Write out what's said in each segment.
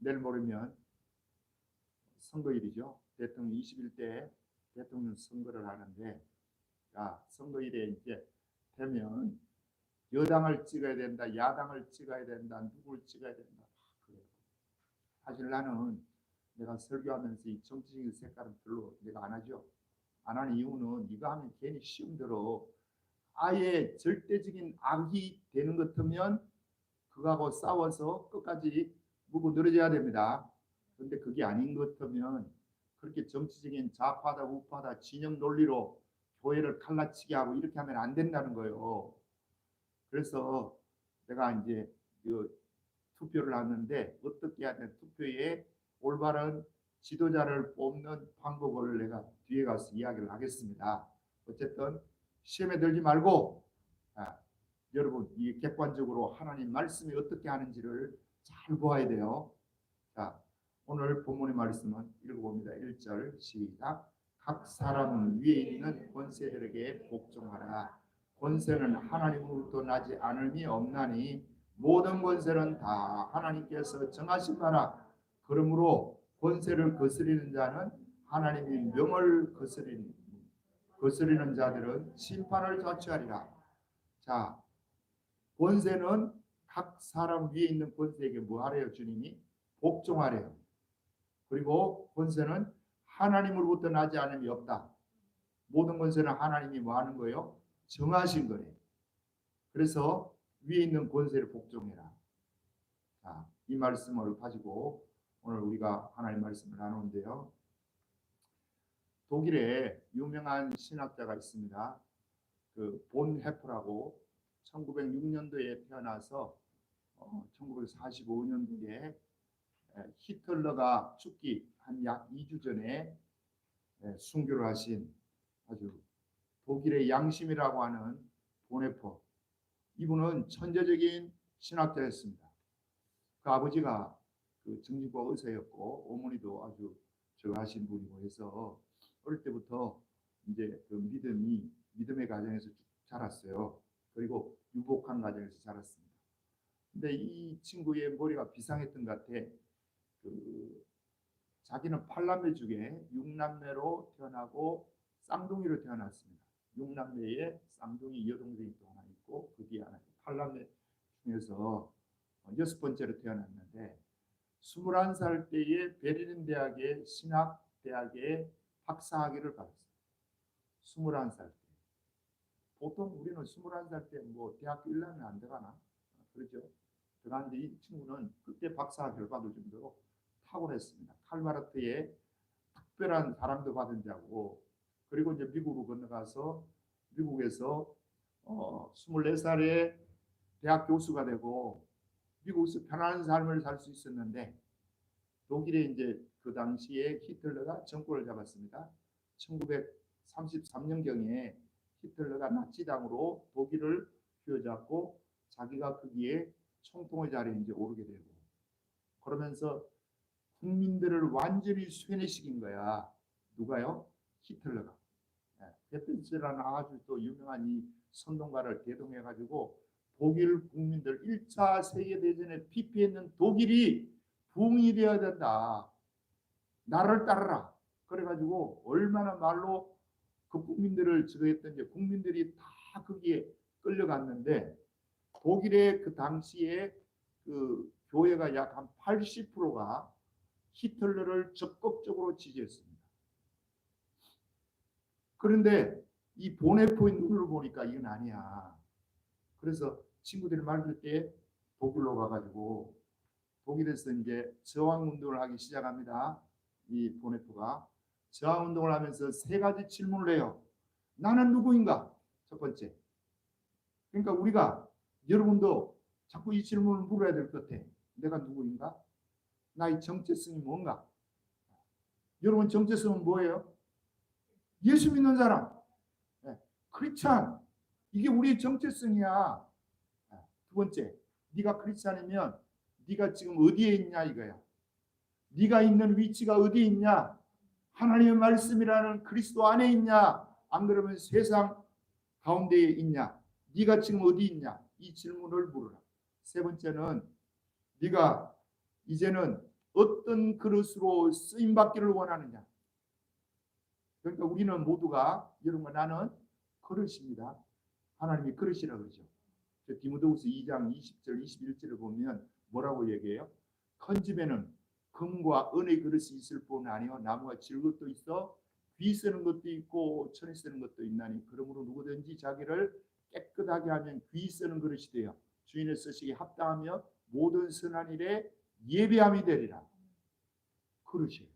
내일 모레면 선거일이죠. 대통령 21대 대통령 선거를 하는데, 선거일에 이제 되면 여당을 찍어야 된다, 야당을 찍어야 된다, 누구를 찍어야 된다. 그래요. 사실 나는 내가 설교하면서 이 정치적인 색깔은 별로 내가 안 하죠. 안 하는 이유는 이거 하면 괜히 시험 들어 아예 절대적인 악이 되는 것 같으면 그거하고 싸워서 끝까지 묵고 늘어져야 됩니다. 그런데 그게 아닌 것 같으면 그렇게 정치적인 좌파다 우파다 진영 논리로 교회를 갈라치게 하고 이렇게 하면 안 된다는 거예요. 그래서 내가 이제 그 투표를 하는데 어떻게 하냐, 투표에 올바른 지도자를 뽑는 방법을 내가 뒤에 가서 이야기를 하겠습니다. 어쨌든 시험에 들지 말고 여러분 이 객관적으로 하나님 말씀이 어떻게 하는지를 잘 보아야 돼요. 자, 오늘 본문의 말씀은 읽어봅니다. 1절 시작. 각 사람은 위에 있는 권세들에게 복종하라. 권세는 하나님으로부터 나지 않음이 없나니 모든 권세는 다 하나님께서 정하신 바라. 그러므로 권세를 거스리는 자는 하나님의 명을 거스리는 자들은 심판을 자초하리라. 자, 권세는 각 사람 위에 있는 권세에게 뭐 하래요? 주님이 복종하래요. 그리고 권세는 하나님으로부터 나지 않음이 없다. 모든 권세는 하나님이 뭐 하는 거예요? 정하신 거래요. 그래서 위에 있는 권세를 복종해라. 자, 이 말씀을 가지고 오늘 우리가 하나님 말씀을 나누는데요. 독일에 유명한 신학자가 있습니다. 그 본 헤프라고 1906년도에 태어나서 1945년도에 히틀러가 죽기 한 약 2주 전에 순교를 하신 아주 독일의 양심이라고 하는 보네퍼. 이분은 천재적인 신학자였습니다. 그 아버지가 그 정신과 의사였고 어머니도 아주 저하신 분이고 해서 어릴 때부터 이제 그 믿음의 가정에서 쭉 자랐어요. 그리고 유복한 가정에서 자랐습니다. 근데 이 친구의 머리가 비상했던 것 같아. 자기는 8남매 중에 6남매로 태어나고 쌍둥이로 태어났습니다. 6남매에 쌍둥이 여동생이 또 하나 있고 그 뒤에 하나 8남매 중에서 6번째로 태어났는데 21살 때에 베를린 대학의 신학대학에 박사학위를 받았어요. 21살 때. 보통 우리는 21살 때 뭐 대학교 1년은 안 들어가나? 그렇죠? 들어갔는데 이 친구는 그때 박사학위를 받을 정도로 탁월했습니다. 칼바르트의 특별한 사람도 받은 자고, 그리고 이제 미국으로 건너가서 미국에서 24살에 대학 교수가 되고 미국에서 편안한 삶을 살 수 있었는데 독일에 이제 그 당시에 히틀러가 정권을 잡았습니다. 1933년경에 히틀러가 나치당으로 독일을 휘어잡고 자기가 거기에 총통의 자리에 이제 오르게 되고 그러면서 국민들을 완전히 쇠뇌시킨 거야. 누가요? 히틀러가. 베틀스라는 아주 또 유명한 이 선동가를 대동해가지고 독일 국민들 1차 세계대전에 피폐했는 독일이 붕이 되어야 된다. 나를 따르라. 그래가지고 얼마나 말로 그 국민들을 저거 했던지 국민들이 다 거기에 끌려갔는데 독일의 그 당시에 그 교회가 약 한 80%가 히틀러를 적극적으로 지지했습니다. 그런데 이 보네포의 눈으로 보니까 이건 아니야. 그래서 친구들이 말 들 때 독일로 가가지고 독일에서 이제 저항운동을 하기 시작합니다. 이 보네포가 저항운동을 하면서 세 가지 질문을 해요. 나는 누구인가? 첫 번째. 그러니까 우리가 여러분도 자꾸 이 질문을 물어야 될 것 같아. 내가 누구인가? 나의 정체성이 뭔가? 여러분 정체성은 뭐예요? 예수 믿는 사람. 크리스찬. 이게 우리의 정체성이야. 두 번째, 네가 크리스찬이면 네가 지금 어디에 있냐 이거야. 네가 있는 위치가 어디에 있냐? 하나님의 말씀이라는 그리스도 안에 있냐? 안 그러면 세상 가운데에 있냐? 네가 지금 어디 있냐? 이 질문을 물어라. 세 번째는 네가 이제는 어떤 그릇으로 쓰임 받기를 원하느냐. 그러니까 우리는 모두가 여러분 나는 그릇입니다. 하나님이 그릇이라고 그러죠. 디모데후서 2장 20절 21절을 보면 뭐라고 얘기해요? 큰 집에는 금과 은의 그릇이 있을 뿐 아니요 나무와 질 것도 있어 귀 쓰는 것도 있고 천이 쓰는 것도 있나니 그러므로 누구든지 자기를 깨끗하게 하면 귀 쓰는 그릇이 되어 주인의 쓰시기에 합당하며 모든 선한 일에 예배함이 되리라. 그릇이에요.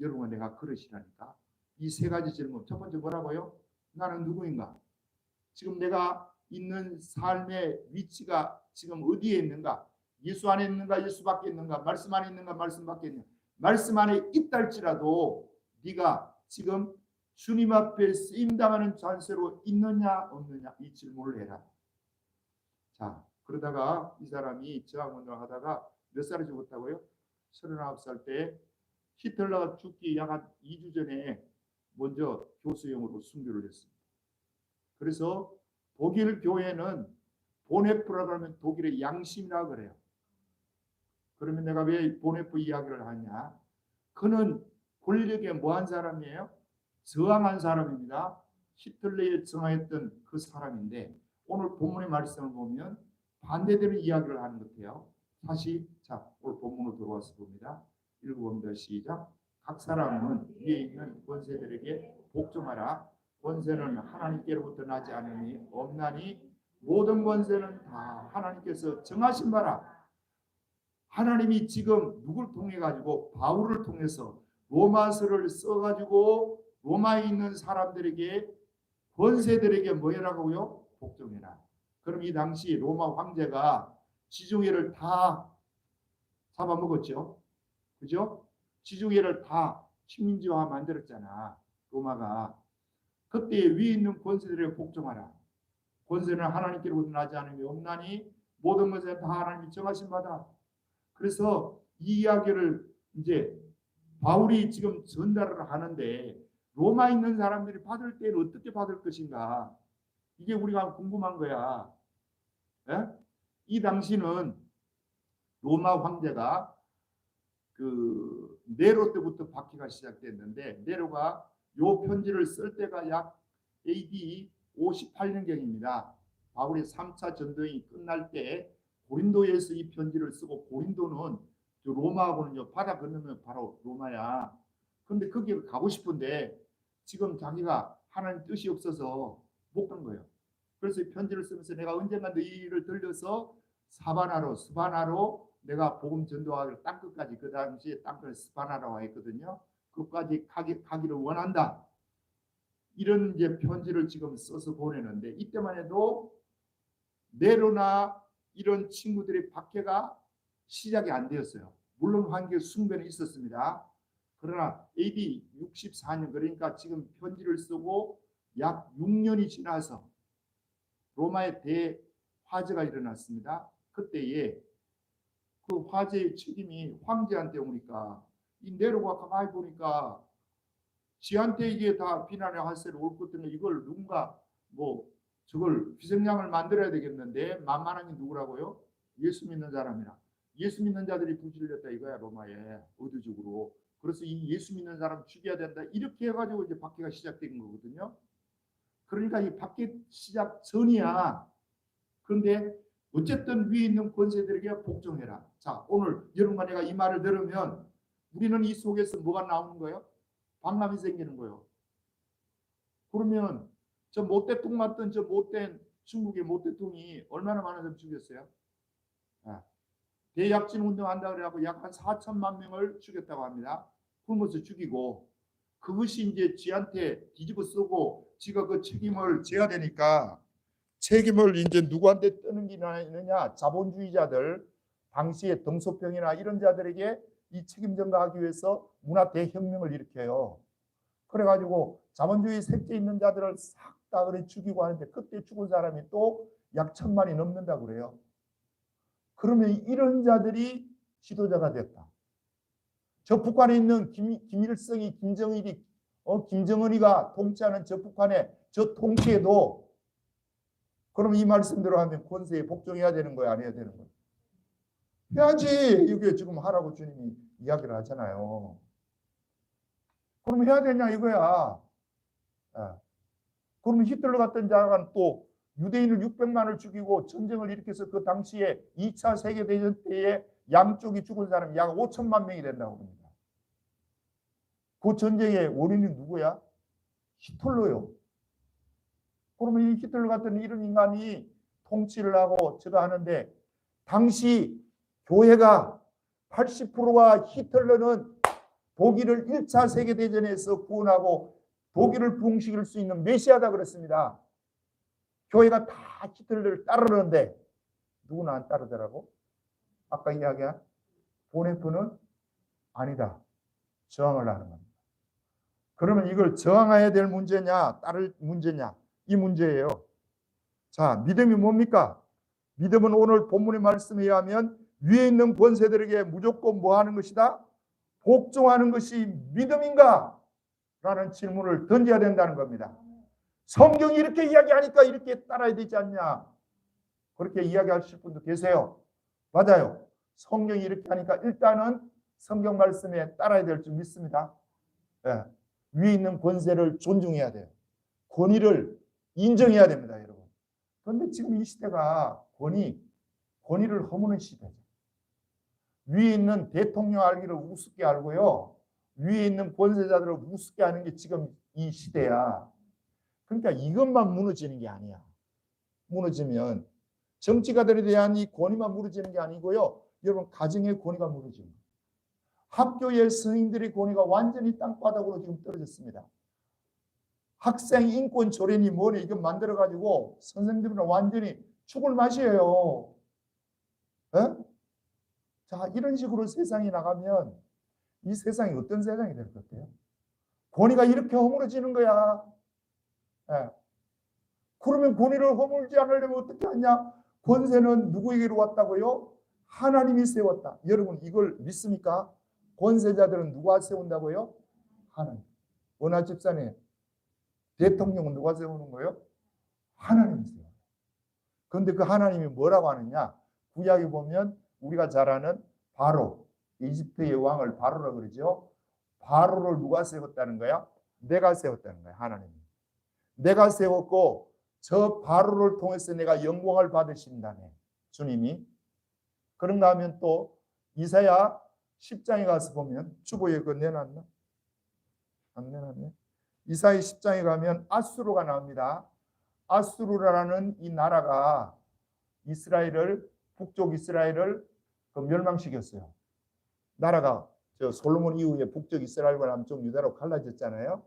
여러분 내가 그릇이라니까. 이 세 가지 질문. 첫 번째 뭐라고요? 나는 누구인가? 지금 내가 있는 삶의 위치가 지금 어디에 있는가? 예수 안에 있는가? 예수 밖에 있는가? 말씀 안에 있는가? 말씀 밖에 있는가? 말씀 안에 있다 할지라도 네가 지금 주님 앞에 쓰임당하는 잔세로 있느냐 없느냐 이 질문을 해라. 자, 그러다가 이 사람이 저항운동을 하다가 몇 살에 죽었다고요? 39살 때 히틀러가 죽기 약 한 2주 전에 먼저 교수형으로 순교를 했습니다. 그래서 독일 교회는 보네프라고 하면 독일의 양심이라고 그래요. 그러면 내가 왜 보네프 이야기를 하냐? 그는 권력에 뭐한 사람이에요? 저항한 사람입니다. 히틀러에 저항했던 그 사람인데 오늘 본문의 말씀을 보면 반대되는 이야기를 하는 것 같아요. 다시 자 오늘 본문으로 들어와서 봅니다. 읽어봅니다. 시작. 각 사람은 위에 있는 권세들에게 복종하라. 권세는 하나님께로부터 나지 않으니 없나니 모든 권세는 다 하나님께서 정하신 바라. 하나님이 지금 누굴 통해 가지고 바울을 통해서 로마서를 써 가지고 로마에 있는 사람들에게 권세들에게 뭐 해라고요? 복종해라. 그럼 이 당시 로마 황제가 지중해를 다 잡아먹었죠. 그죠? 지중해를 다 식민지화 만들었잖아. 로마가. 그때 위에 있는 권세들에게 복종하라. 권세는 하나님께로부터 나지 않음이 없나니 모든 것에 다 하나님이 정하신 바다. 그래서 이 이야기를 이제 바울이 지금 전달을 하는데 로마에 있는 사람들이 받을 때는 어떻게 받을 것인가? 이게 우리가 궁금한 거야. 예? 이 당시는 로마 황제가 그 네로 때부터 박해가 시작됐는데 네로가 요 편지를 쓸 때가 약 AD 58년경입니다. 바울의 3차 전쟁이 끝날 때 고린도에서 이 편지를 쓰고 고린도는 로마하고는 바다 건너면 바로 로마야. 그런데 거기를 가고 싶은데 지금 자기가 하나님 뜻이 없어서 못 간 거예요. 그래서 이 편지를 쓰면서 내가 언젠가 너희를 들려서 스바나로 내가 복음 전도하기를 땅끝까지 그 당시에 땅끝 스바나라고 했거든요. 그까지 가기를 원한다. 이런 이제 편지를 지금 써서 보내는데 이때만 해도 네로나 이런 친구들의 박해가 시작이 안 되었어요. 물론 한계 숭배는 있었습니다. 그러나 AD 64년 그러니까 지금 편지를 쓰고 약 6년이 지나서 로마의 대화재가 일어났습니다. 그때에 그 화재의 책임이 황제한테 오니까 이 네로가 가만히 보니까 지한테 이게 다 비난의 화살이 올 것 때문에 이걸 누군가 뭐 저걸 희생양을 만들어야 되겠는데 만만한 게 누구라고요? 예수 믿는 사람이라. 예수 믿는 자들이 부질렸다 이거야 로마에 의도적으로. 그래서 이 예수 믿는 사람 죽여야 된다 이렇게 해가지고 이제 박해가 시작된 거거든요. 그러니까 이 박해 시작 전이야. 그런데 어쨌든 위에 있는 권세들에게 복종해라. 자 오늘 여러분과 내가 이 말을 들으면 우리는 이 속에서 뭐가 나오는 거예요? 반감이 생기는 거예요. 그러면 저 모태뚱 맞던 저 못된 중국의 모태뚱이 얼마나 많은 사람 죽였어요? 대약진 운동한다 그래갖고 약 한 4천만 명을 죽였다고 합니다. 굶어서 죽이고 그것이 이제 지한테 뒤집어 쓰고 지가 그 책임을 져야 되니까 책임을 이제 누구한테 뜨는 게 있느냐? 자본주의자들 당시에 덩소평이나 이런 자들에게 이 책임 전가하기 위해서 문화 대혁명을 일으켜요. 그래가지고 자본주의 색채 있는 자들을 싹 다 그래 죽이고 하는데 그때 죽은 사람이 또 약 1,000만이 넘는다고 그래요. 그러면 이런 자들이 지도자가 됐다. 저 북한에 있는 김일성이 김정일이 김정은이가 통치하는 저 북한의 저 통치에도 그럼 이 말씀대로 하면 권세에 복종해야 되는 거야 안 해야 되는 거야? 해야지. 이게 지금 하라고 주님이 이야기를 하잖아요. 그럼 해야 되냐 이거야. 그러면 히틀러 같은 자가 또 유대인을 600만을 죽이고 전쟁을 일으켜서 그 당시에 2차 세계대전 때에 양쪽이 죽은 사람이 약 5천만 명이 된다고 합니다. 그 전쟁의 원인이 누구야? 히틀러요. 그러면 이 히틀러 같은 이런 인간이 통치를 하고 저거 하는데 당시 교회가 80%가 히틀러는 독일을 1차 세계대전에서 구원하고 독일을 부흥시킬 수 있는 메시아다 그랬습니다. 교회가 다 히틀러를 따르는데 누구는 안 따르더라고. 아까 이야기한 보네프는 아니다. 저항을 하는 겁니다. 그러면 이걸 저항해야 될 문제냐 따를 문제냐 이 문제예요. 자, 믿음이 뭡니까? 믿음은 오늘 본문의 말씀에 의하면 위에 있는 권세들에게 무조건 뭐 하는 것이다? 복종하는 것이 믿음인가? 라는 질문을 던져야 된다는 겁니다. 성경이 이렇게 이야기하니까 이렇게 따라야 되지 않냐? 그렇게 이야기하실 분도 계세요. 맞아요. 성경이 이렇게 하니까 일단은 성경 말씀에 따라야 될 줄 믿습니다. 예. 위에 있는 권세를 존중해야 돼요. 권위를 인정해야 됩니다, 여러분. 그런데 지금 이 시대가 권위를 허무는 시대죠. 위에 있는 대통령 알기를 우습게 알고요. 위에 있는 권세자들을 우습게 하는 게 지금 이 시대야. 그러니까 이것만 무너지는 게 아니야. 무너지면 정치가들에 대한 이 권위만 무너지는 게 아니고요. 여러분 가정의 권위가 무너지는 거예요. 학교의 선생님들의 권위가 완전히 땅바닥으로 지금 떨어졌습니다. 학생 인권 조례니 뭐니 이거 만들어가지고 선생님들은 완전히 죽을 맛이에요. 에? 자, 이런 식으로 세상이 나가면 이 세상이 어떤 세상이 될 것 같아요? 권위가 이렇게 허물어지는 거야. 예. 그러면 권위를 허물지 않으려면 어떻게 하냐? 권세는 누구에게로 왔다고요? 하나님이 세웠다. 여러분 이걸 믿습니까? 권세자들은 누가 세운다고요? 하나님. 원하 집사님, 대통령은 누가 세우는 거예요? 하나님이 세워요. 그런데 그 하나님이 뭐라고 하느냐? 구약에 보면 우리가 잘 아는 바로, 이집트의 왕을 바로라고 그러죠. 바로를 누가 세웠다는 거야? 내가 세웠다는 거야, 하나님이. 내가 세웠고 저 바로를 통해서 내가 영광을 받으신다네, 주님이. 그런가 하면 또 이사야 10장에 가서 보면 주보에 그거 내놨나? 안 내놨네. 이사야 10장에 가면 아수르가 나옵니다. 아수르라는 이 나라가 이스라엘을, 북쪽 이스라엘을 멸망시켰어요. 나라가 저 솔로몬 이후에 북쪽 이스라엘과 남쪽 유다로 갈라졌잖아요.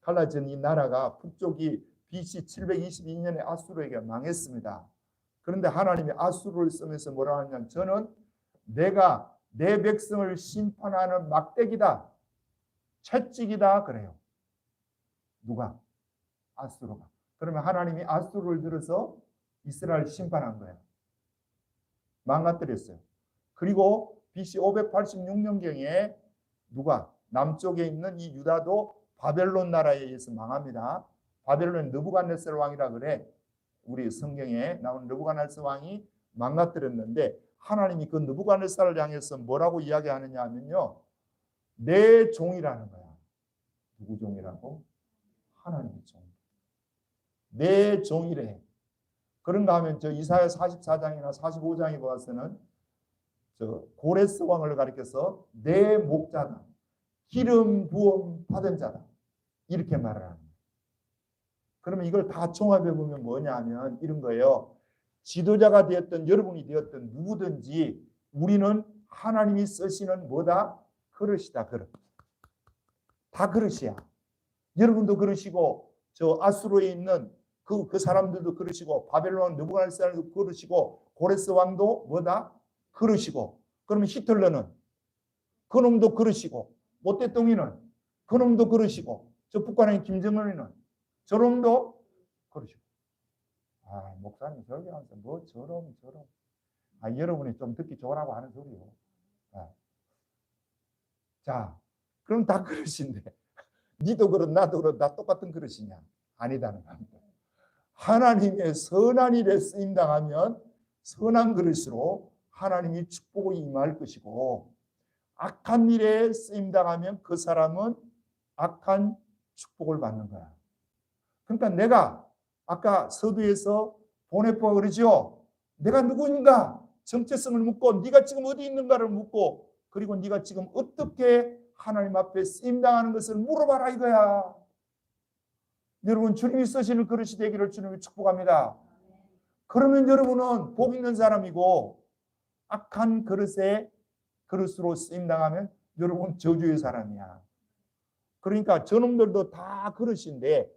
갈라진 이 나라가 북쪽이 BC 722년에 아수르에게 망했습니다. 그런데 하나님이 아수르를 쓰면서 뭐라 하냐면 저는 내가 내 백성을 심판하는 막대기다, 채찍이다 그래요. 누가? 아수르가. 그러면 하나님이 아수르를 들어서 이스라엘 심판한 거예요. 망가뜨렸어요. 그리고 BC 586년경에 누가? 남쪽에 있는 이 유다도 바벨론 나라에 의해서 망합니다. 바벨론 느부갓네살 왕이라 그래. 우리 성경에 나온 느부갓네살 왕이 망가뜨렸는데 하나님이 그 느부갓네살을 향해서 뭐라고 이야기하느냐 하면요. 내 종이라는 거야. 누구 종이라고? 하나님의 종. 내 종이래. 그런가 하면 저 이사야 44장이나 45장에 보아서는 저 고레스 왕을 가리켜서 내 목자다. 기름 부음 받은 자다. 이렇게 말을 합니다. 그러면 이걸 다 종합해 보면 뭐냐 하면 이런 거예요. 지도자가 되었든 여러분이 되었든 누구든지 우리는 하나님이 쓰시는 뭐다? 그릇이다. 그릇. 다 그릇이야. 여러분도 그릇이고 저 아수르에 있는 그 사람들도 그릇이고 바벨론 느부갓네살도 그릇이고 고레스 왕도 뭐다? 그릇이고. 그러면 히틀러는 그놈도 그릇이고 모태똥이는 그놈도 그릇이고 저 북한의 김정은이는 저놈도 그릇이고. 아, 목사님 설교하면서 뭐 저놈. 아, 여러분이 좀 듣기 좋으라고 하는 소리요. 아. 자, 그럼 다 그릇인데 니도 그릇 나도 그릇 다 똑같은 그릇이냐? 아니다는 겁니다. 하나님의 선한 일에 쓰임당하면 선한 그릇으로 하나님이 축복이 임할 것이고, 악한 일에 쓰임당하면 그 사람은 악한 축복을 받는 거야. 그러니까 내가 아까 서두에서 보네포가 그러죠. 내가 누구인가 정체성을 묻고, 네가 지금 어디 있는가를 묻고, 그리고 네가 지금 어떻게 하나님 앞에 쓰임당하는 것을 물어봐라 이거야. 여러분, 주님이 쓰시는 그릇이 되기를 주님이 축복합니다. 그러면 여러분은 복 있는 사람이고, 악한 그릇으로 쓰임당하면 여러분 저주의 사람이야. 그러니까 저놈들도 다 그릇인데,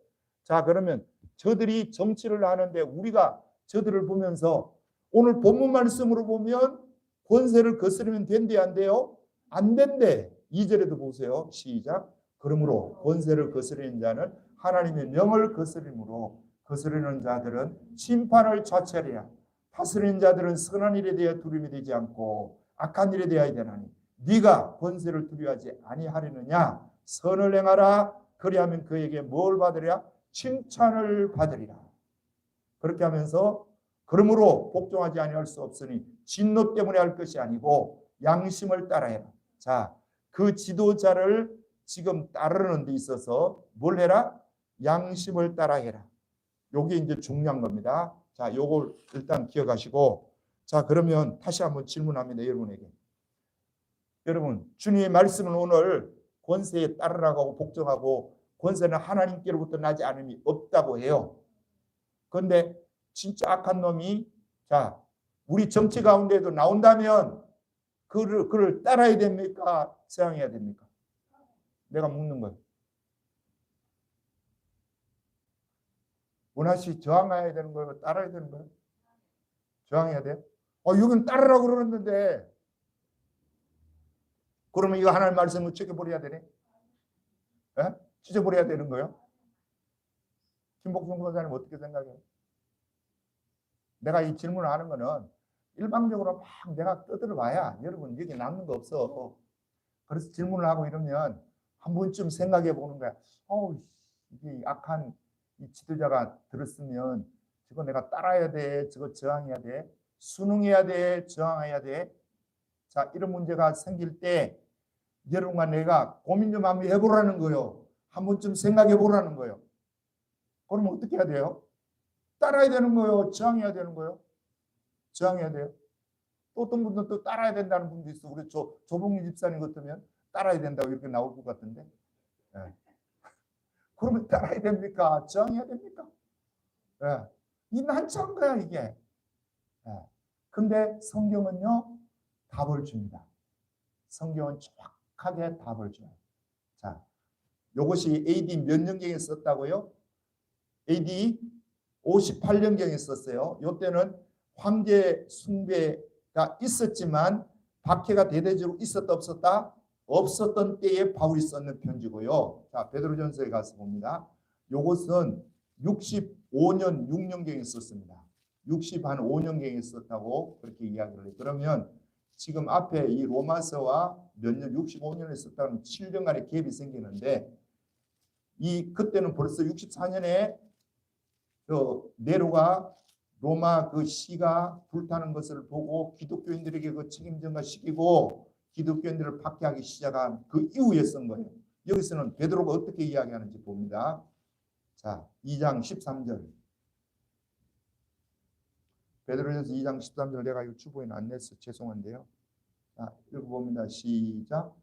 자, 그러면 저들이 정치를 하는데 우리가 저들을 보면서 오늘 본문 말씀으로 보면 권세를 거스르면 된대 안 돼요? 안 된대. 2절에도 보세요. 시작. 그러므로 권세를 거스르는 자는 하나님의 명을 거스림으로 거스르는 자들은 심판을 자처해야 다스리는 자들은 선한 일에 대해 두려움이 되지 않고 악한 일에 대하여 되나니 네가 권세를 두려워하지 아니하려느냐 선을 행하라 그리하면 그에게 뭘 받으랴 칭찬을 받으리라. 그렇게 하면서 그러므로 복종하지 아니할 수 없으니 진노 때문에 할 것이 아니고 양심을 따라해라. 자, 그 지도자를 지금 따르는 데 있어서 뭘 해라? 양심을 따라해라. 요게 이제 중요한 겁니다. 자, 요걸 일단 기억하시고, 자, 그러면 다시 한번 질문합니다. 여러분에게. 여러분, 주님의 말씀은 오늘 권세에 따르라고 하고 복종하고 권세는 하나님께로부터 나지 않음이 없다고 해요. 그런데 진짜 악한 놈이 자, 우리 정치 가운데도 나온다면 그를 따라야 됩니까? 저항해야 됩니까? 내가 묻는 거예요. 문화씨 저항해야 되는 거예요? 따라야 되는 거예요? 저항해야 돼요? 여기는 따르라고 그러는데 그러면 이거 하나님 말씀을 지켜버려야 되네? 예? 지켜버려야 되는 거예요? 김복순 권사님 어떻게 생각해요? 내가 이 질문을 하는 거는 일방적으로 막 내가 떠들어봐야 여러분 여기 남는 거 없어. 그래서 질문을 하고 이러면 한 번쯤 생각해 보는 거야. 이게 악한 이 지도자가 들었으면 저거 내가 따라야 돼, 저거 저항해야 돼, 순응해야 돼, 저항해야 돼. 자, 이런 문제가 생길 때 여러분과 내가 고민 좀 한번 해보라는 거예요. 한 번쯤 생각해 보라는 거예요. 그러면 어떻게 해야 돼요? 따라야 되는 거예요? 저항해야 되는 거예요? 저항해야 돼요. 또 어떤 분들은 또 따라야 된다는 분도 있어. 우리 조봉희 집사님 같으면 따라야 된다고 이렇게 나올 것 같은데. 네. 그러면 따라야 됩니까? 저항해야 됩니까? 네. 이 난처한 거야 이게. 네. 근데 성경은요 답을 줍니다. 성경은 정확하게 답을 줘요. 자, 이것이 AD 몇 년경에 썼다고요? AD 58년경에 썼어요. 이때는 황제 숭배가 있었지만 박해가 대대적으로 있었다 없었다? 없었던 때에 바울이 썼는 편지고요. 자, 베드로전서에 가서 봅니다. 이것은 65년 6년경에 썼습니다. 65년경에 썼다고 그렇게 이야기를 해요. 그러면 지금 앞에 이 로마서와 몇 년 65년에 썼다는 7년간의 갭이 생기는데 그때는 벌써 64년에 네로가 로마 그 시가 불타는 것을 보고 기독교인들에게 그 책임전가 시키고 기독교인들을 박해하기 시작한 그 이후에 쓴 거예요. 여기서는 베드로가 어떻게 이야기하는지 봅니다. 자, 2장 13절. 베드로전서 2장 13절 내가 이거 주보에는 안 냈어. 죄송한데요. 자, 읽어봅니다. 시작.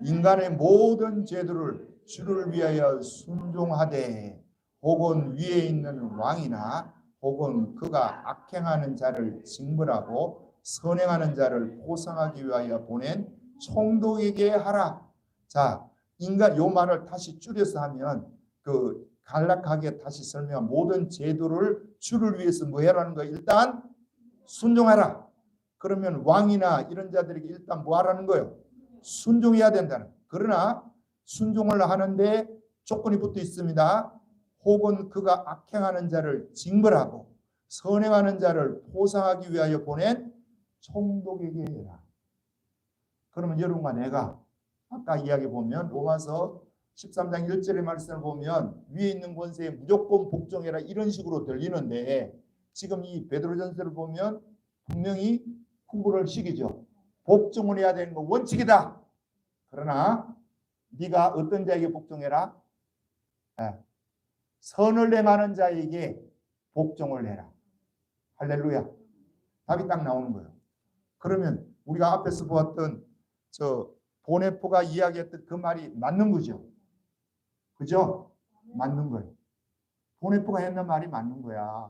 인간의 모든 제도를 주를 위하여 순종하되 혹은 위에 있는 왕이나 혹은 그가 악행하는 자를 징벌하고 선행하는 자를 보상하기 위하여 보낸 총독에게 하라. 자, 인간 요 말을 다시 줄여서 하면 간략하게 다시 설명한 모든 제도를 주를 위해서 뭐 해라는 거 일단 순종하라. 그러면 왕이나 이런 자들에게 일단 뭐 하라는 거예요? 순종해야 된다는. 그러나 순종을 하는데 조건이 붙어 있습니다. 혹은 그가 악행하는 자를 징벌하고 선행하는 자를 보상하기 위하여 보낸 총독에게 해라. 그러면 여러분과 내가 아까 이야기 보면 로마서 13장 1절의 말씀을 보면 위에 있는 권세에 무조건 복종해라 이런 식으로 들리는데 지금 이 베드로전서를 보면 분명히 공부를 시키죠. 복종을 해야 되는 거 원칙이다. 그러나 네가 어떤 자에게 복종해라? 선을 행하는 자에게 복종을 해라. 할렐루야. 답이 딱 나오는 거예요. 그러면 우리가 앞에서 보았던 저 보네포가 이야기했던 그 말이 맞는 거죠. 그죠? 맞는 거예요. 보네포가 했는 말이 맞는 거야.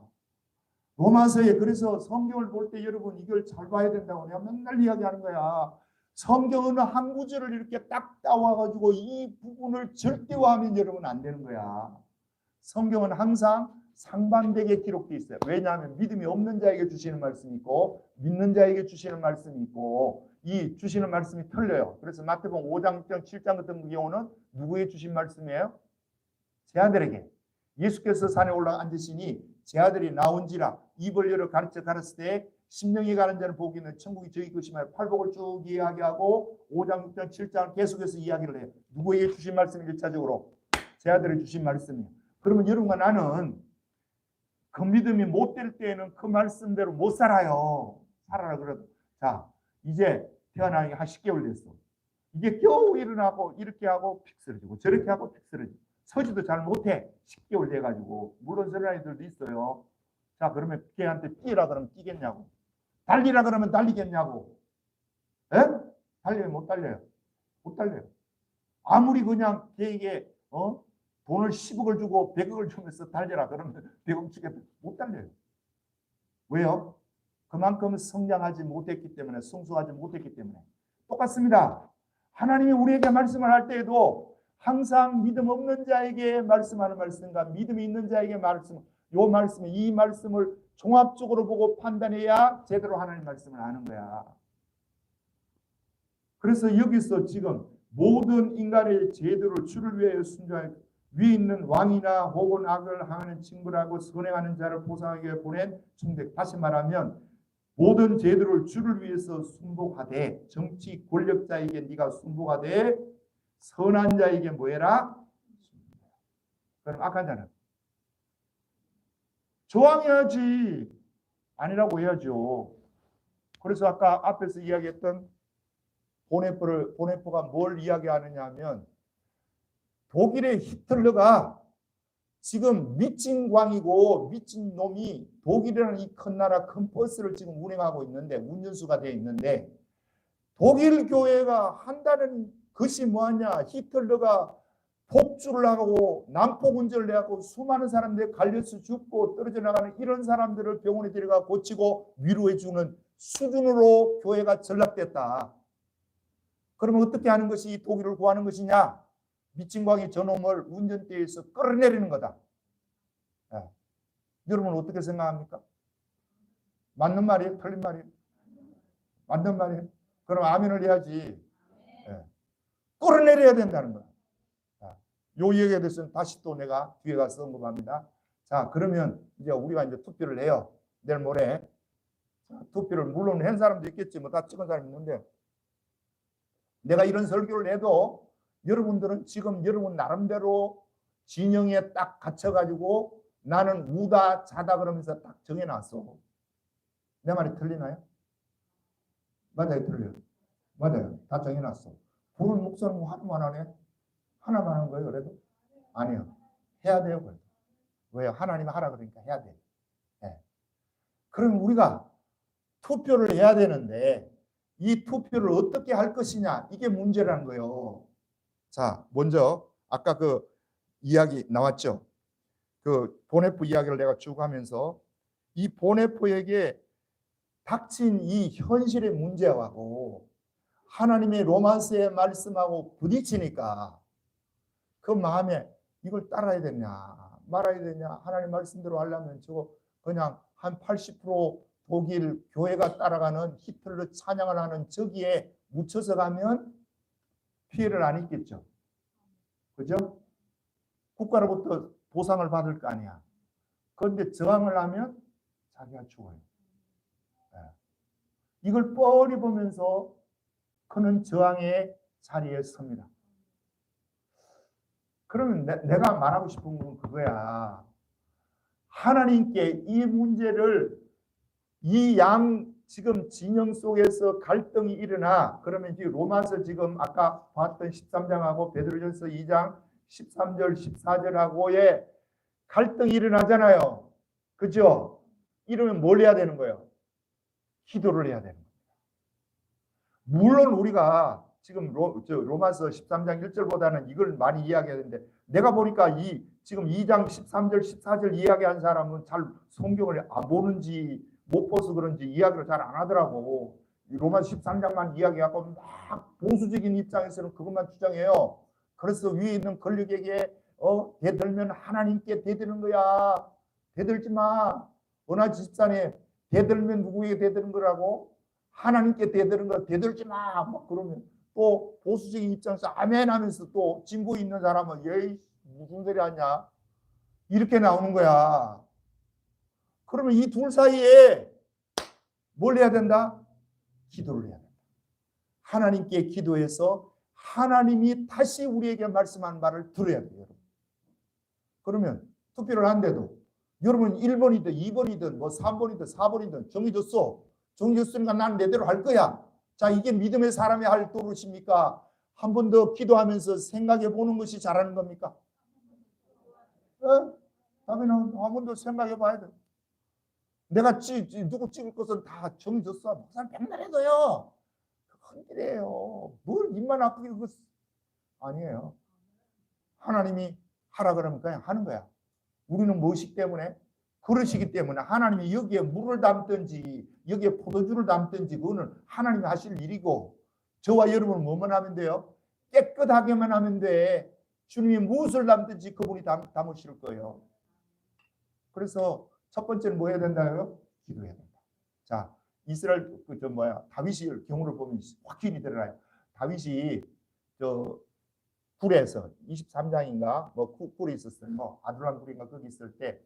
로마서에 그래서 성경을 볼 때 여러분 이걸 잘 봐야 된다고 내가 맨날 이야기하는 거야. 성경은 한 구절을 이렇게 딱 따와가지고 이 부분을 절대화하면 여러분 안 되는 거야. 성경은 항상 상반되게 기록되어 있어요. 왜냐하면 믿음이 없는 자에게 주시는 말씀이 있고 믿는 자에게 주시는 말씀이 있고 이 주시는 말씀이 틀려요. 그래서 마태복음 5장, 6장, 7장 같은 경우는 누구에게 주신 말씀이에요? 제 아들에게. 예수께서 산에 올라 앉으시니 제 아들이 나온지라 입을 열어 가르쳐 가르칠 때 심령이 가는 자는 복이 있는 천국이 저희 것이며 팔복을 쭉 이야기하고 5장, 6장, 7장을 계속해서 이야기를 해요. 누구에게 주신 말씀이 1차적으로 제 아들에게 주신 말씀이에요. 그러면 여러분과 나는 그 믿음이 못 될 때에는 그 말씀대로 못 살아요. 살아라 그래도. 자, 이제 태어나는 게 한 10개월 됐어. 이게 겨우 일어나고 이렇게 하고 픽 쓰러지고 저렇게 하고 픽 쓰러지고 서지도 잘 못해. 10개월 돼가지고. 물론 저런 아이들도 있어요. 자, 그러면 걔한테 뛰라 그러면 뛰겠냐고. 달리라 그러면 달리겠냐고. 에? 달려요? 못 달려요? 못 달려요. 아무리 그냥 걔에게 돈을 10억을 주고 100억을 주면서 달려라 그러면 100억 주겠다. 못 달려요. 왜요? 그만큼 성장하지 못했기 때문에, 성숙하지 못했기 때문에. 똑같습니다. 하나님이 우리에게 말씀을 할 때에도 항상 믿음 없는 자에게 말씀하는 말씀과 믿음이 있는 자에게 이 말씀을 종합적으로 보고 판단해야 제대로 하나님 말씀을 아는 거야. 그래서 여기서 지금 모든 인간의 제도를 주를 위하여 순종하여 위에 있는 왕이나 혹은 악을 행하는 징벌하고 선행하는 자를 보상하게 보낸 총백. 다시 말하면 모든 제도를 주를 위해서 순복하되 정치 권력자에게 네가 순복하되 선한 자에게 뭐해라? 그럼 악한 자는 저항해야지. 아니라고 해야죠. 그래서 아까 앞에서 이야기했던 보네포가 뭘 이야기하느냐 하면 독일의 히틀러가 지금 미친 광이고 미친 놈이 독일이라는 이 큰 나라 큰 버스를 지금 운행하고 있는데 운전수가 되어 있는데 독일 교회가 한다는 것이 뭐하냐. 히틀러가 폭주를 하고 난폭 운전을 해갖고 수많은 사람들이 갈려서 죽고 떨어져 나가는 이런 사람들을 병원에 데려가 고치고 위로해 주는 수준으로 교회가 전락됐다. 그러면 어떻게 하는 것이 이 독일을 구하는 것이냐. 미친 광이 저놈을 운전대에서 끌어내리는 거다. 여러분 어떻게 생각합니까? 맞는 말이에요? 틀린 말이에요? 맞는 말이에요? 그럼 아멘을 해야지. 끌어내려야 된다는 거야. 요 얘기에 대해서는 다시 또 내가 뒤에 가서 언급합니다. 자, 그러면 이제 우리가 이제 투표를 해요. 내일 모레. 투표를 물론 한 사람도 있겠지. 뭐 다 찍은 사람이 있는데 내가 이런 설교를 해도 여러분들은 지금 여러분 나름대로 진영에 딱 갇혀가지고 나는 우다 자다 그러면서 딱 정해놨어. 내 말이 틀리나요? 맞아요, 틀려요. 맞아요. 다 정해놨어. 부른 목사는 뭐 하나만 하네? 하나만 하는 거예요, 그래도? 아니요. 해야 돼요, 그래도. 왜요? 하나님이 하라 그러니까 해야 돼. 네. 그럼 우리가 투표를 해야 되는데 이 투표를 어떻게 할 것이냐, 이게 문제라는 거예요. 자, 먼저 아까 그 이야기 나왔죠. 그 보네포 이야기를 내가 쭉 하면서 이 보네포에게 닥친 이 현실의 문제하고 하나님의 로마서의 말씀하고 부딪히니까 그 마음에 이걸 따라야 되냐 말아야 되냐. 하나님 말씀대로 하려면 저거 그냥 한 80% 독일 교회가 따라가는 히틀러 찬양을 하는 저기에 묻혀서 가면 피해를 안 입겠죠. 그죠? 국가로부터 보상을 받을 거 아니야. 그런데 저항을 하면 자기가 죽어요. 이걸 뻔히 보면서 그는 저항의 자리에 섭니다. 그러면 내가 말하고 싶은 건 그거야. 하나님께 이 문제를 이 양 지금 진영 속에서 갈등이 일어나. 그러면 지금 로마서 지금 아까 봤던 13장하고 베드로전서 2장 13절 14절하고의 갈등이 일어나잖아요. 그죠? 이러면 뭘 해야 되는 거예요? 기도를 해야 되는 거예요. 물론 우리가 지금 로마서 13장 1절보다는 이걸 많이 이야기하는데, 내가 보니까 지금 2장 13절 14절 이야기한 사람은 잘 성경을 안 보는지 못 봐서 그런지 이야기를 잘 안 하더라고. 로마서 13장만 이야기하고 막 보수적인 입장에서는 그것만 주장해요. 그래서 위에 있는 권력에게 대들면 하나님께 대드는 거야. 대들지 마. 어느 집산에 대들면 누구에게 대드는 거라고? 하나님께 대드는 거. 대들지 마. 막 그러면 또 보수적인 입장에서 아멘 하면서 또 진보 있는 사람은 예이 무슨 소리 하냐 이렇게 나오는 거야. 그러면 이 둘 사이에 뭘 해야 된다? 기도를 해야 된다. 하나님께 기도해서 하나님이 다시 우리에게 말씀한 말을 들어야 돼요. 여러분. 그러면 투표를 한데도 여러분 1번이든 2번이든 뭐 3번이든 4번이든 정해졌어. 정해졌으니까 난 내대로 할 거야. 자, 이게 믿음의 사람이 할 도릇입니까? 한 번 더 기도하면서 생각해 보는 것이 잘하는 겁니까? 다음에는 한 번 더 생각해 봐야 돼. 내가 누구 찍을 것은 다 정해졌어. 목사님 백날 해도요. 그건 이래요. 뭘 입만 아프게 그거 아니에요. 하나님이 하라 그러면 그냥 하는 거야. 우리는 무엇이기 때문에? 그러시기 때문에 하나님이 여기에 물을 담든지 여기에 포도주를 담든지 그거는 하나님이 하실 일이고, 저와 여러분은 뭐만 하면 돼요? 깨끗하게만 하면 돼. 주님이 무엇을 담든지 그분이 담으실 거예요. 그래서 첫 번째는 뭐 해야 된다고요? 기도해야 된다. 자, 이스라엘 다윗의 경우를 보면 확신이 드러나요. 다윗이 굴에서 23장인가 뭐 굴에 있었어요. 아둘람 굴인가 거기 있을 때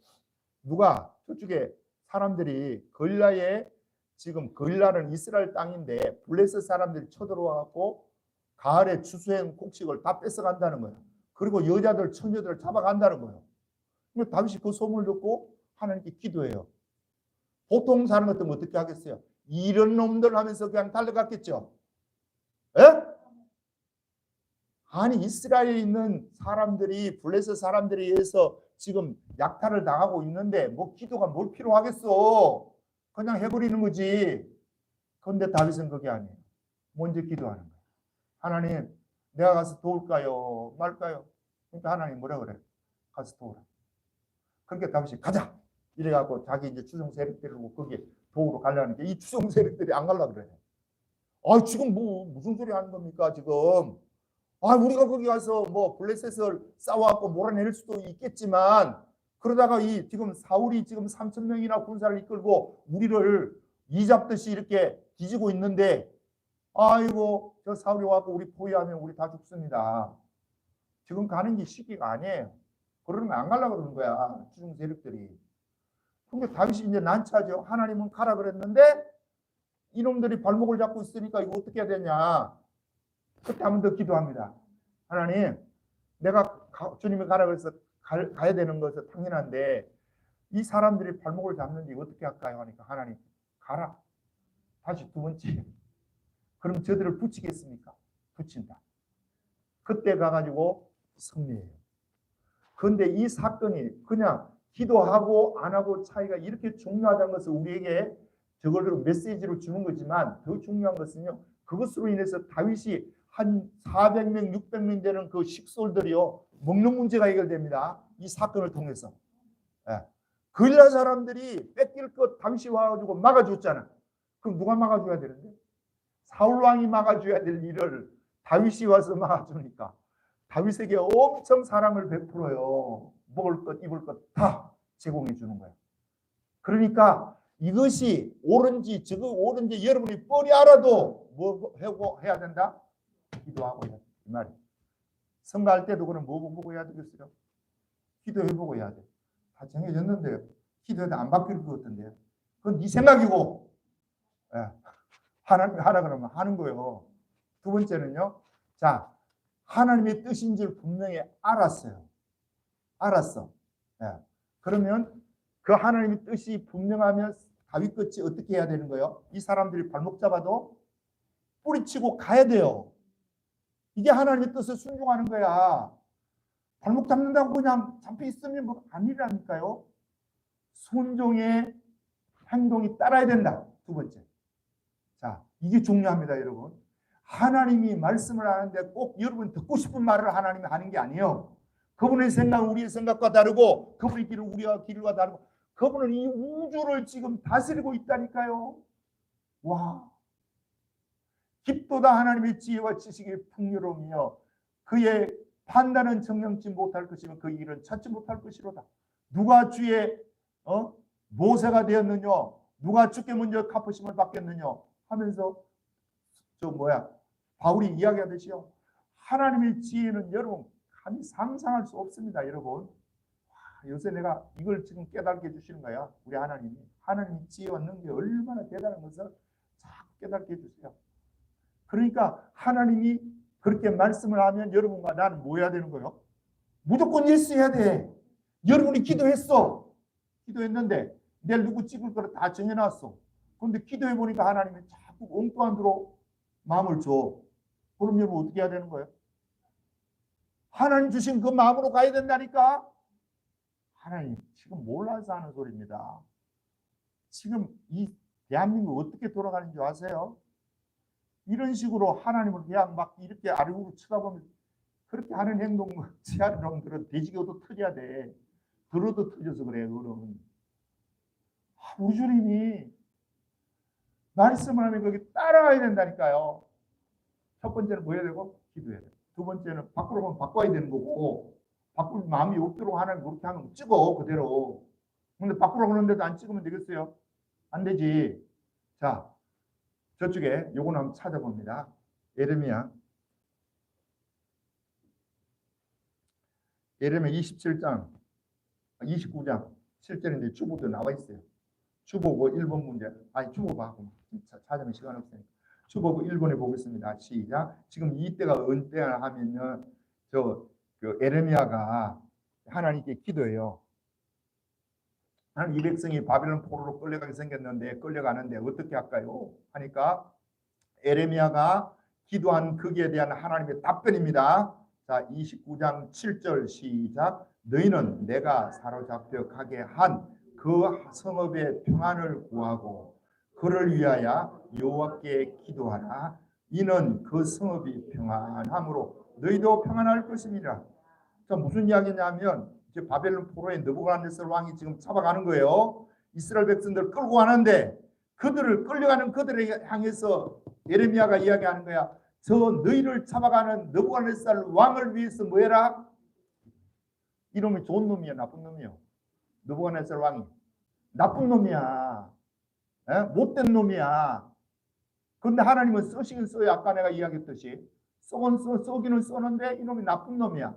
누가 저쪽에 사람들이 걸라에, 지금 걸라는 이스라엘 땅인데 블레셋 사람들이 쳐들어와갖고 가을에 추수한 곡식을 다 뺏어간다는 거예요. 그리고 여자들 처녀들을 잡아간다는 거예요. 그래서 다윗이 그 소문을 듣고 하나님께 기도해요. 보통 사람 같으면 어떻게 하겠어요? 이런 놈들 하면서 그냥 달려갔겠죠. 에? 아니, 이스라엘에 있는 사람들이 블레셋 사람들에 의해서 지금 약탈을 당하고 있는데 뭐 기도가 뭘 필요하겠어. 그냥 해버리는 거지. 그런데 다윗은 그게 아니에요. 먼저 기도하는 거예요. 하나님, 내가 가서 도울까요? 말까요? 그러니까 하나님 뭐라 그래? 가서 도우라. 그렇게 다윗이 가자. 이래갖고 자기 이제 추종 세력들이고 거기에 도우러 가려는 게, 이 추종 세력들이 안 가려고 그래. 아, 지금 뭐 무슨 소리 하는 겁니까 지금? 아, 우리가 거기 가서 뭐 블레셋을 싸워갖고 몰아낼 수도 있겠지만, 그러다가 지금 사울이 지금 3,000명이나 군사를 이끌고 우리를 이잡듯이 이렇게 뒤지고 있는데, 아이고 저 사울이 와갖고 우리 포위하면 우리 다 죽습니다. 지금 가는 게 쉽기가 아니에요. 그러면 안 가려고 그러는 거야, 추종 세력들이. 근데 다윗이 이제 난처하죠. 하나님은 가라 그랬는데 이놈들이 발목을 잡고 있으니까 이거 어떻게 해야 되냐. 그때 한 번 더 기도합니다. 하나님, 내가 주님이 가라 그래서 가야 되는 것은 당연한데 이 사람들이 발목을 잡는지 어떻게 할까요? 하니까 하나님, 가라. 다시 두 번째. 그럼 저들을 붙이겠습니까? 붙인다. 그때 가가지고 승리해요. 그런데 이 사건이 그냥 기도하고 안 하고 차이가 이렇게 중요하다는 것을 우리에게 저걸로 메시지로 주는 거지만, 더 중요한 것은요, 그것으로 인해서 다윗이 한 400명, 600명 되는 그 식솔들이요, 먹는 문제가 해결됩니다. 이 사건을 통해서. 걸라 사람들이 뺏길 것 다윗이 와가지고 막아줬잖아. 그럼 누가 막아줘야 되는데? 사울왕이 막아줘야 될 일을 다윗이 와서 막아주니까 다윗에게 엄청 사랑을 베풀어요. 먹을 것, 입을 것 다 제공해 주는 거예요. 그러니까 이것이 옳은지 저거 옳은지 여러분이 뻔히 알아도 뭐 하고 해야 된다? 기도하고 해야 돼. 이 말이에요. 선거할 때도 그럼 뭐 보고 해야 되겠어요? 기도해보고 해야 돼. 다 정해졌는데요. 기도해도 안 바뀔 것 같은데요. 그건 네 생각이고, 하나님이 하라 그러면 하는 거예요. 두 번째는요. 자, 하나님의 뜻인 줄 분명히 알았어요. 알았어. 그러면 그 하나님의 뜻이 분명하면 다윗같이 어떻게 해야 되는 거예요? 이 사람들이 발목 잡아도 뿌리치고 가야 돼요. 이게 하나님의 뜻을 순종하는 거야. 발목 잡는다고 그냥 잡혀 있으면 뭐 아니라니까요. 순종의 행동이 따라야 된다. 두 번째. 자, 이게 중요합니다, 여러분. 하나님이 말씀을 하는데 꼭 여러분 듣고 싶은 말을 하나님이 하는 게 아니에요. 그분의 생각은 우리의 생각과 다르고, 그분의 길은 우리와 길과 다르고, 그분은 이 우주를 지금 다스리고 있다니까요. 와. 깊도다 하나님의 지혜와 지식의 풍요로우며 그의 판단은 정령치 못할 것이며 그 일은 찾지 못할 것이로다. 누가 주의 모세가 되었느냐, 누가 주께 먼저 갚으심을 받겠느냐 하면서 바울이 이야기하듯이요. 하나님의 지혜는 여러분 감히 상상할 수 없습니다, 여러분. 요새 내가 이걸 지금 깨닫게 해주시는 거야. 우리 하나님이. 하나님의 지혜와 능력이 얼마나 대단한 것을 자꾸 깨닫게 해주세요. 그러니까 하나님이 그렇게 말씀을 하면 여러분과 나는 뭐 해야 되는 거예요? 무조건 예스 해야 돼. 여러분이 기도했어. 기도했는데 내일 누구 찍을 거를 다 정해놨어. 그런데 기도해 보니까 하나님이 자꾸 엉뚱한 대로 마음을 줘. 그럼 여러분 어떻게 해야 되는 거예요? 하나님 주신 그 마음으로 가야 된다니까. 하나님 지금 몰라서 하는 소리입니다. 지금 이 대한민국 어떻게 돌아가는지 아세요? 이런 식으로 하나님을 그냥 막 이렇게 아래로 쳐다보면 그렇게 하는 행동 취하는 놈들은 돼지고도 터져야 돼. 들어도 터져서 그래. 그러면 우리 주님이 말씀을 하면 거기 따라가야 된다니까요. 첫 번째는 뭐 해야 되고? 기도해야 돼. 두 번째는 바꾸러 가면 바꿔야 되는 거고, 바꿀 마음이 없도록 하나님 그렇게 하면 찍어 그대로. 근데 바꾸러 가는데도 안 찍으면 되겠어요? 안 되지. 자, 저쪽에 요거는 한번 찾아봅니다. 예레미야 27장 29장 7절인데 주보도 나와 있어요. 주보고 1번 문제. 아니 주보봐. 찾으면 시간 없으니까. 주보고 1번에 보겠습니다. 시작. 지금 이때가 언제냐 하면은 그 예레미야가 하나님께 기도해요. 이 백성이 바벨론 포로로 끌려가게 생겼는데 끌려가는데 어떻게 할까요? 하니까 예레미야가 기도한 거기에 대한 하나님의 답변입니다. 자, 29장 7절 시작. 너희는 내가 사로잡혀 가게 한 그 성읍의 평안을 구하고 그를 위하여 여호와께 기도하라. 이는 그 성읍이 평안함으로 너희도 평안할 것입니다. 자, 무슨 이야기냐면 이제 바벨론 포로의 느부갓네살 왕이 지금 잡아가는 거예요. 이스라엘 백성들 끌고 가는데 그들을 끌려가는 그들을 향해서 예레미야가 이야기하는 거야. 저 너희를 잡아가는 느부갓네살 왕을 위해서 뭐 해라? 이놈이 좋은 놈이야, 나쁜 놈이야? 느부갓네살 왕이 나쁜 놈이야. 못된 놈이야. 그런데 하나님은 쓰시긴 써요. 아까 내가 이야기했듯이 써기는 써는데 이놈이 나쁜 놈이야.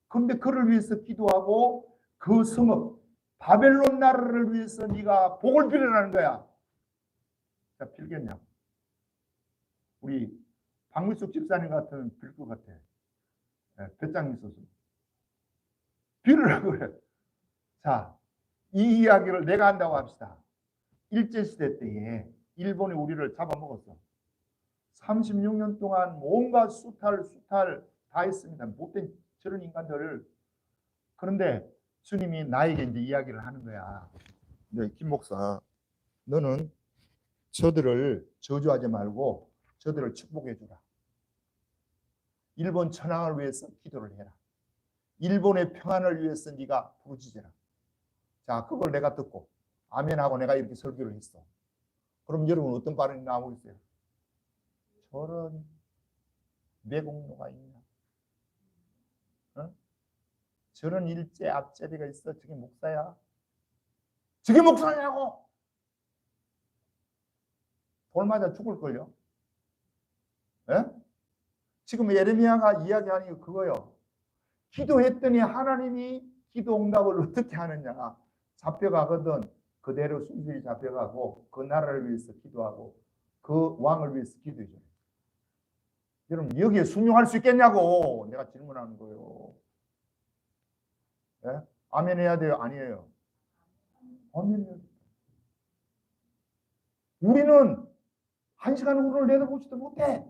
그런데 그를 위해서 기도하고 그 성읍 바벨론 나라를 위해서 네가 복을 빌으라는 거야. 자, 빌겠냐? 우리 박미숙 집사님 같은 빌 것 같아. 배짱 있어서 빌으라고 그래. 자, 이 이야기를 내가 한다고 합시다. 일제시대 때에 일본이 우리를 잡아먹었어. 36년 동안 뭔가 수탈 다 했습니다. 못된 저런 인간들을. 그런데 주님이 나에게 이제 이야기를 하는 거야. 네, 김 목사, 너는 저들을 저주하지 말고 저들을 축복해 주라. 일본 천황을 위해서 기도를 해라. 일본의 평안을 위해서 네가 부르짖어라. 자, 그걸 내가 듣고 아멘하고 내가 이렇게 설교를 했어. 그럼 여러분 어떤 반응이 나오고 있어요? 저런 매국노가 있냐? 저런 일제 앞제비가 있어? 저게 목사야? 저게 목사냐고? 돌 맞아 죽을걸요? 예? 지금 예레미야가 이야기하는 게 그거예요. 기도했더니 하나님이 기도 응답을 어떻게 하느냐? 잡혀가거든 그대로 순순히 잡혀가고 그 나라를 위해서 기도하고 그 왕을 위해서 기도해줘요. 여러분 여기에 순종할 수 있겠냐고 내가 질문하는 거예요. 예? 아멘 해야 돼요? 아니에요? 아멘 해야 돼요. 우리는 1시간 후를 내다보지도 못해.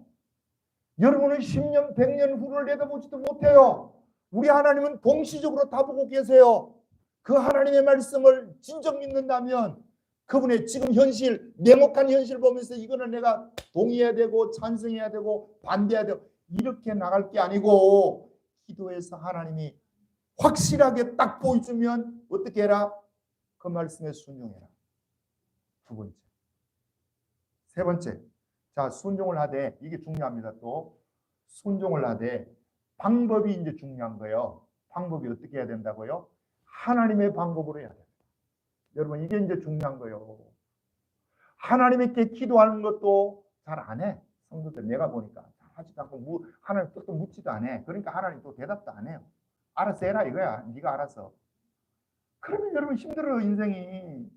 여러분은 10년, 100년 후를 내다보지도 못해요. 우리 하나님은 동시적으로 다 보고 계세요. 그 하나님의 말씀을 진정 믿는다면 그분의 지금 현실, 냉혹한 현실 보면서 이거는 내가 동의해야 되고 찬성해야 되고 반대해야 되고 이렇게 나갈 게 아니고 기도해서 하나님이 확실하게 딱 보여주면 어떻게 해라? 그 말씀에 순종해라. 두 번째. 세 번째. 자, 순종을 하되, 이게 중요합니다. 또 순종을 하되 방법이 이제 중요한 거예요. 방법이 어떻게 해야 된다고요? 하나님의 방법으로 해야 됩니다. 여러분, 이게 이제 중요한 거예요. 하나님께 기도하는 것도 잘 안 해. 성도들 내가 보니까 잘 하지도 않고 하나님 뜻도 묻지도 안 해. 그러니까 하나님 또 대답도 안 해요. 알아서 해라 이거야. 네가 알아서. 그러면 여러분 힘들어요, 인생이.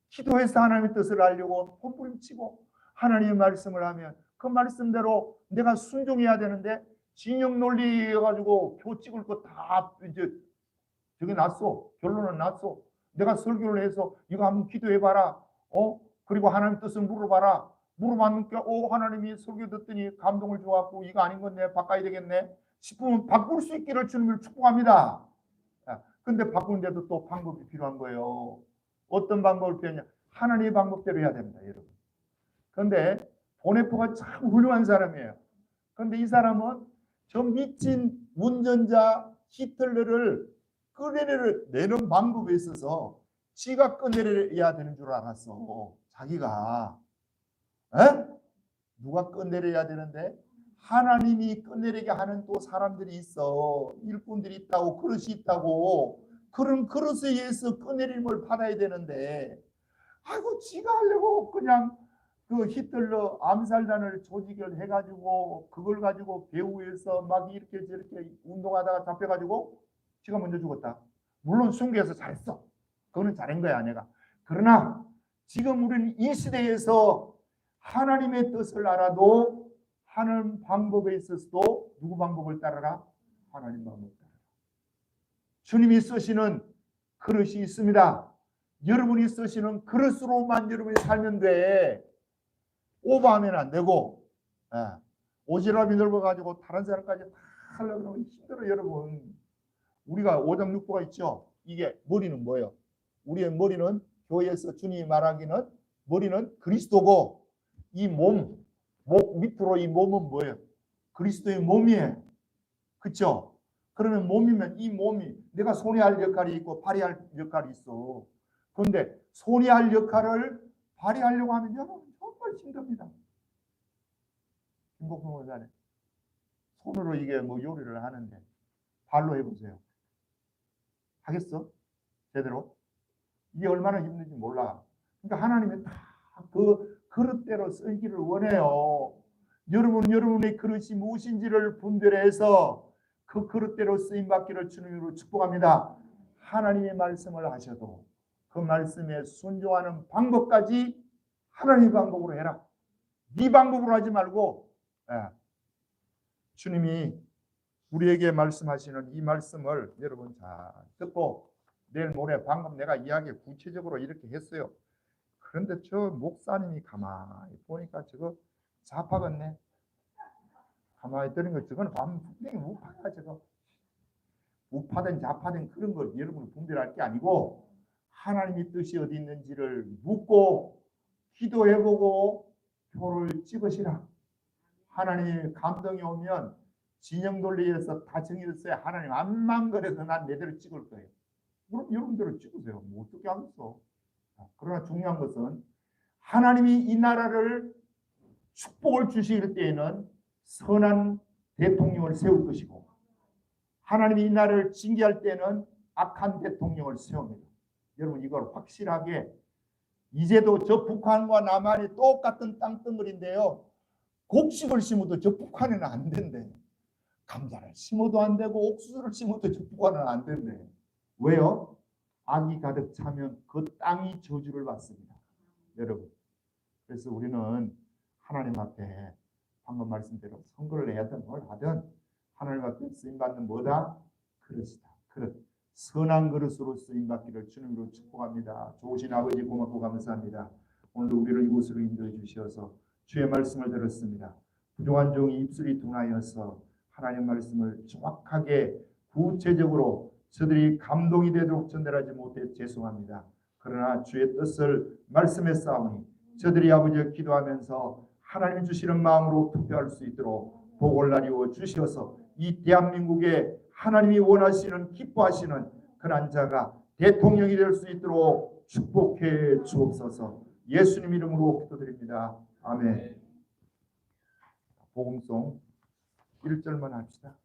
기도해서 하나님의 뜻을 알려고 몸부림치고 하나님의 말씀을 하면 그 말씀대로 내가 순종해야 되는데 진영 논리 해가지고 표 찍을 거 다 이제 저게 났어. 결론은 났어. 내가 설교를 해서 이거 한번 기도해봐라. 그리고 하나님 뜻을 물어봐라. 물어봤는데 하나님이 설교 듣더니 감동을 줘갖고 이거 아닌 건 내가 바꿔야 되겠네 싶으면 바꿀 수 있기를 주님을 축복합니다. 근데 바꾸는데도 또 방법이 필요한 거예요. 어떤 방법을 필요하냐? 하나님의 방법대로 해야 됩니다, 여러분. 그런데 보네포가 참 훌륭한 사람이에요. 그런데 이 사람은 저 미친 운전자 히틀러를 끌어내는 방법에 있어서 지가 끌어내려야 되는 줄 알았어. 자기가. 누가 끌어내려야 되는데 하나님이 끌어내리게 하는 또 사람들이 있어. 일꾼들이 있다고, 그릇이 있다고. 그런 그릇에 의해서 끌어내림을 받아야 되는데 아이고 지가 하려고 그냥 그 히틀러 암살단을 조직을 해가지고 그걸 가지고 배후에서 막 이렇게 저렇게 운동하다가 잡혀가지고 지가 먼저 죽었다. 물론 순교해서 잘했어. 그거는 잘한 거야 내가. 그러나 지금 우리는 이 시대에서 하나님의 뜻을 알아도 하는 방법에 있어서도 누구 방법을 따르라? 하나님 방법을 따르라. 주님이 쓰시는 그릇이 있습니다. 여러분이 쓰시는 그릇으로만 여러분이 살면 돼. 오버하면 안 되고 오지랖이 넓어가지고 다른 사람까지 다 하려고 하면 힘들어요. 여러분, 우리가 오장육부가 있죠. 이게 머리는 뭐예요? 우리의 머리는 교회에서 주님이 말하기는 머리는 그리스도고 이 몸, 목 밑으로 이 몸은 뭐예요? 그리스도의 몸이에요. 그렇죠? 그러면 몸이면 이 몸이 내가 손이 할 역할이 있고 발이 할 역할이 있어. 그런데 손이 할 역할을 발휘하려고 하면 여러분 정말 힘듭니다. 김복성 원사님, 손으로 이게 뭐 요리를 하는데 발로 해보세요. 하겠어? 제대로? 이게 얼마나 힘든지 몰라. 그러니까 하나님이 다 그 그릇대로 쓰기를 원해요. 여러분의 그릇이 무엇인지를 분별해서 그 그릇대로 쓰임받기를 주님으로 축복합니다. 하나님의 말씀을 하셔도 그 말씀에 순종하는 방법까지 하나님의 방법으로 해라. 네 방법으로 하지 말고 주님이 우리에게 말씀하시는 이 말씀을 여러분 잘 듣고 내일 모레 방금 내가 이야기 구체적으로 이렇게 했어요. 그런데 저 목사님이 가만히 보니까 저거 좌파겠네. 가만히 들은 거 저거는 분명히 우파야. 저거 우파든 좌파든 그런 걸 여러분이 분별할 게 아니고 하나님의 뜻이 어디 있는지를 묻고 기도해보고 표를 찍으시라. 하나님의 감동이 오면 진영 논리에서 다 정해졌어요. 하나님 암만 그래도 난 내대로 찍을 거예요. 그럼 여러분대로 찍으세요. 뭐 어떻게 하겠어. 그러나 중요한 것은 하나님이 이 나라를 축복을 주실 때에는 선한 대통령을 세울 것이고 하나님이 이 나라를 징계할 때는 악한 대통령을 세웁니다. 여러분 이걸 확실하게 이제도 저 북한과 남한이 똑같은 땅덩어리인데요. 곡식을 심어도 저 북한에는 안 된대. 감자를 심어도 안 되고 옥수수를 심어도 저 북한은 안 된대. 왜요? 악이 가득 차면 그 땅이 저주를 받습니다. 여러분. 그래서 우리는 하나님 앞에 방금 말씀대로 선거를 해야든 뭘 하든 하나님 앞에 쓰임받는 뭐다? 그릇이다. 그릇. 선한 그릇으로 쓰임받기를 주님으로 축복합니다. 좋으신 아버지 고맙고 감사합니다. 오늘 우리를 이곳으로 인도해 주셔서 주의 말씀을 들었습니다. 부족한 종이 입술이 둔하여서 하나님 말씀을 정확하게 구체적으로 저들이 감동이 되도록 전달하지 못해 죄송합니다. 그러나 주의 뜻을 말씀에 싸우니 저들이 아버지여 기도하면서 하나님 주시는 마음으로 투표할 수 있도록 복을 나리워 주셔서 이 대한민국에 하나님이 원하시는 기뻐하시는 그런 자가 대통령이 될 수 있도록 축복해 주옵소서. 예수님 이름으로 기도드립니다. 아멘. 복음송 1절만 합시다.